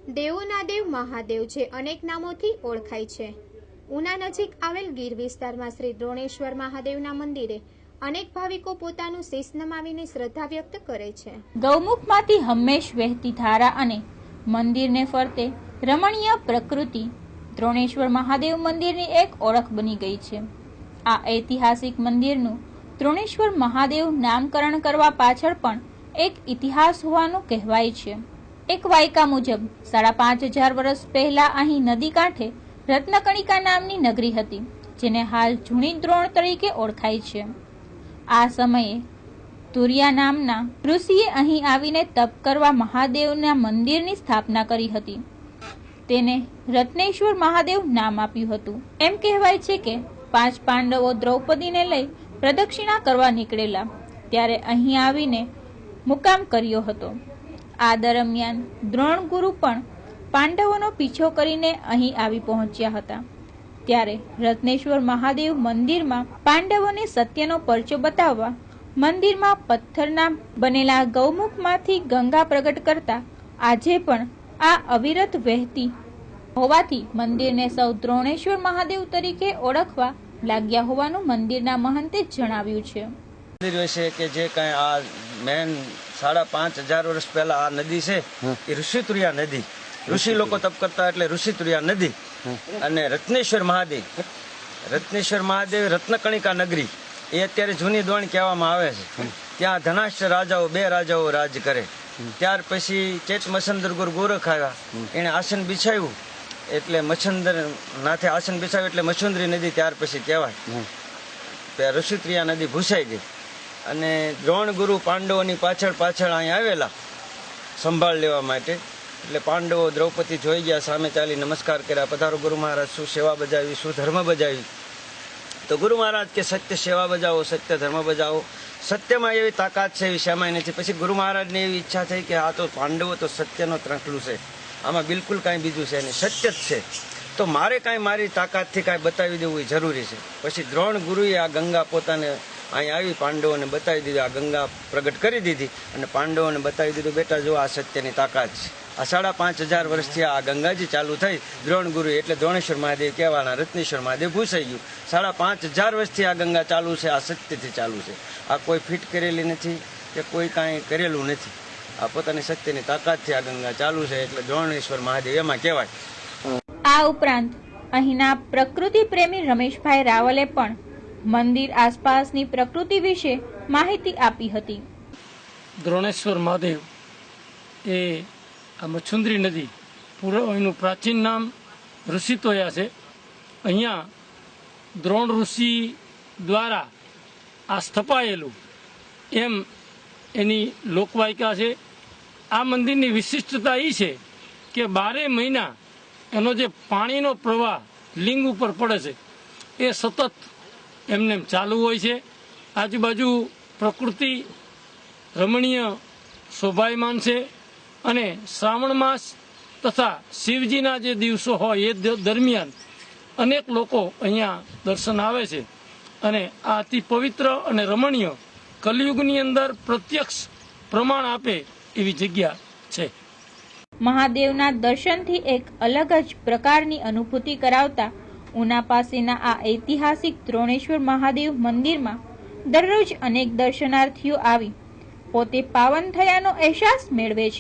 દેવોના દેવ મહાદેવ જે અનેક નામોથી ઓળખાય છે. ઉના નજીક આવેલ ગીર વિસ્તારમાં શ્રી દ્રોણેશ્વર મહાદેવના મંદિરે અનેક ભાવિકો પોતાનું શીશ નમાવીને શ્રદ્ધા વ્યક્ત કરે છે. ગૌમુખમાંથી હંમેશ વહેતી ધારા અને મંદિરને ફરતે રમણીય પ્રકૃતિ દ્રોણેશ્વર મહાદેવ મંદિરની એક ઓળખ બની ગઈ છે. આ ઐતિહાસિક મંદિરનું દ્રોણેશ્વર મહાદેવ નામકરણ કરવા પાછળ પણ એક ઇતિહાસ હોવાનું કહેવાય છે. એક વાયકા મુજબ 5,500 વર્ષ પહેલા અહીં નદી કાંઠે રત્નકણિકા નામની નગરી હતી, જેને હાલ જૂની દ્રોણ તરીકે ઓળખાય છે. આ સમયે તુરિયા નામના ઋષિએ અહીં આવીને તપ કરવા મહાદેવના મંદિરની સ્થાપના કરી હતી. તેને રત્નેશ્વર મહાદેવ નામ આપ્યું હતું. એમ કહેવાય છે કે 5 પાંડવો દ્રૌપદીને લઈ પ્રદક્ષિણા કરવા નીકળેલા ત્યારે અહીં આવીને મુકામ કર્યો હતો. આ દરમિયાન દ્રોણ ગુરુ પણ પાંડવોનો પીછો કરીને અહીં આવી પહોંચ્યા હતા. ત્યારે રત્નેશ્વર મહાદેવ મંદિરમાં પાંડવોને સત્યનો પરચો બતાવવા મંદિરમાં પથ્થરના બનેલા ગૌમુખમાંથી ગંગા પ્રગટ કરતા આજે પણ આ અવિરત વહેતી હોવાથી મંદિરને સૌ દ્રોણેશ્વર મહાદેવ તરીકે ઓળખવા લાગ્યા હોવાનું મંદિરના મહંતે જણાવ્યું છે. મંદિર વિશે કે જે કઈ આ મેન 5,500 વર્ષ પહેલા આ નદી છે એ ઋષિતુર્યા નદી, ઋષિ લોકો તપ કરતા એટલે ઋષિતુર્યા નદી. અને રત્નેશ્વર મહાદેવ રત્નકણિકા નગરી એ અત્યારે જૂની દ્રોણ કહેવામાં આવે છે. ત્યાં ધનાષ્ટ રાજાઓ 2 રાજાઓ રાજ કરે. ત્યાર પછી ચેત મચ્છંદર ગુરુ ગોરખ આવ્યા, એને આસન બિછાવ્યું એટલે મચ્છંદર નાથે આસન બિછાવ્યું એટલે મચ્છુંદરી નદી ત્યાર પછી કહેવાય. ઋષિતુર્યા નદી ભૂસાઈ ગઈ અને દ્રોણ ગુરુ પાંડવોની પાછળ અહીં આવેલા સંભાળ લેવા માટે. એટલે પાંડવો દ્રૌપદી જોઈ ગયા, સામે ચાલી નમસ્કાર કર્યા, પધારો ગુરુ મહારાજ, શું સેવા બજાવી, શું ધર્મ બજાવી. તો ગુરુ મહારાજ કે સત્ય સેવા બજાવો, સત્ય ધર્મ બજાવો. સત્યમાં એવી તાકાત છે એવી શેમાંય નથી. પછી ગુરુ મહારાજને એવી ઈચ્છા થઈ કે આ તો પાંડવો તો સત્યનો ત્રંકલું છે, આમાં બિલકુલ કાંઈ બીજું છે નહીં, સત્ય જ છે, તો મારે કાંઈ મારી તાકાતથી કાંઈ બતાવી દેવું એ જરૂરી છે. પછી દ્રોણ ગુરુએ આ ગંગા પોતાને અહીં આવી પાંડવોને બતાવી દીધી, આ ગંગા પ્રગટ કરી દીધી અને પાંડવોને બતાવી દીધું, બેટા જો આ સત્યની તાકાત છે. આ 5,500 વર્ષથી આ ગંગાજી ચાલુ થઈ દ્રોણ ગુરુ એટલે દ્રોણેશ્વર મહાદેવ કહેવાના, રત્નેશ્વર મહાદેવ ભૂસાઈ ગયું. 5,500 વર્ષથી આ ગંગા ચાલુ છે, આ સત્યથી ચાલુ છે. આ કોઈ ફિટ કરેલી નથી કે કોઈ કાંઈ કરેલું નથી, આ પોતાની સત્યની તાકાતથી આ ગંગા ચાલુ છે એટલે દ્રોણેશ્વર મહાદેવ એમાં કહેવાય. આ ઉપરાંત અહીંના પ્રકૃતિ પ્રેમી રમેશભાઈ રાવલે પણ મંદિર આસપાસની પ્રકૃતિ વિશે માહિતી આપી હતી. દ્રોણેશ્વર મહાદેવ એ આ મચ્છુંદરી નદી એનું પ્રાચીન નામ ઋષિતોયા છે. અહીંયા દ્રોણ ઋષિ દ્વારા આ સ્થપાયેલું એમ એની લોકવાયકા છે. આ મંદિરની વિશિષ્ટતા એ છે કે 12 મહિના એનો જે પાણીનો પ્રવાહ લિંગ ઉપર પડે છે એ સતત એમને ચાલુ હોય છે. આજુબાજુ પ્રકૃતિ રમણીય શોભાયમાન છે અને શ્રાવણ માસ તથા શિવજીના જે દિવસો હોય એ દરમિયાન અનેક લોકો અહીંયા દર્શન આવે છે અને આ અતિ પવિત્ર અને રમણીય કલિયુગની અંદર પ્રત્યક્ષ પ્રમાણ આપે એવી જગ્યા છે. મહાદેવના દર્શનથી એક અલગ જ પ્રકારની અનુભૂતિ કરાવતા ઉના પાસેના આ ઐતિહાસિક દ્રોણેશ્વર મહાદેવ મંદિરમાં દરરોજ અનેક દર્શનાર્થીઓ આવી પોતે પાવન થયાનો અહેસાસ મેળવે છે.